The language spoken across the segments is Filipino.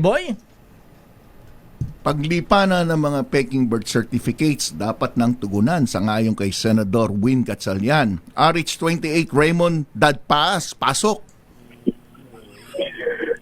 Boy? Paglipanan ng mga peking birth certificates dapat nang tugunan sa ngayon kay Senador Win Gatchalian. RH28 Raymond Dadpaas, pasok.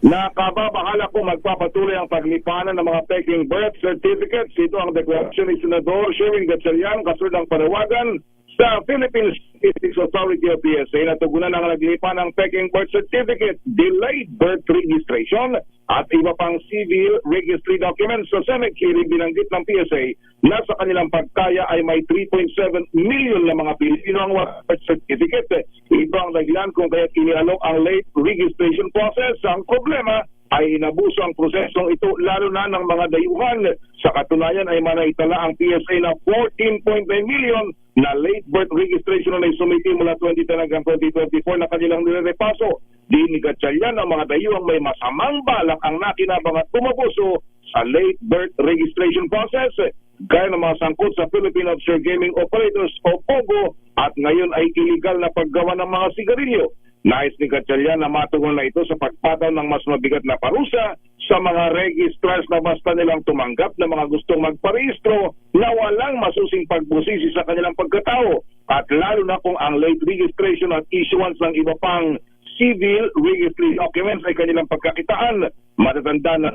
Nakababahala ko magpapatuloy ang paglipanan ng mga peking birth certificates. Ito ang deklarasyon ni Senador Sherwin Gatchalian kasunod ng panawagan sa Philippine Statistics Authority o PSA na tugunan ang naglipa ng peking birth certificate, delayed birth registration at iba pang civil registry documents. Sa Senate hearing, binanggit ng PSA na sa kanilang pagkaya ay may 3.7 million na mga Pilipino ang birth certificate. Ito ang dahilan kung kaya inialok ang late registration process. Ang problema ay inabuso ang prosesong ito lalo na ng mga dayuhan. Sa katunayan ay manaitala ang PSA na 14.9 million na late birth registration na sumiti mula 2010 hanggang 2024 na kanilang nirepaso. Di ni Gatchalian ang mga dayuhang may masamang balak ang nakinabang at tumabuso sa late birth registration process, gaya ng mga sangkot sa Philippine Offshore Gaming Operators o POGO at ngayon ay illegal na paggawa ng mga sigarilyo. Nais ni Gatchalian na matugon na ito sa pagpataw ng mas mabigat na parusa sa mga registrars na basta nilang tumanggap na mga gustong magparehistro na walang masusing pagbusisi sa kanilang pagkatao, at lalo na kung ang late registration at issuance ng iba pang civil registry documents ay kanilang pagkakitaan. Matatanda na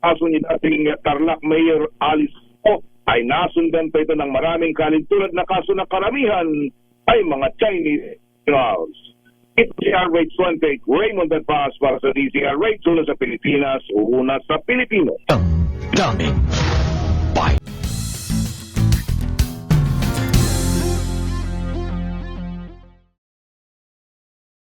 kaso ni dating Tarlac Mayor Alice O ay nasundan pa ito ng maraming kalintulad na kaso na karamihan ay mga Chinese nationals. Ito si RH28 Raymond Dadpaas para sa DZRH, una sa Pilipinas, una sa Pilipino. Daming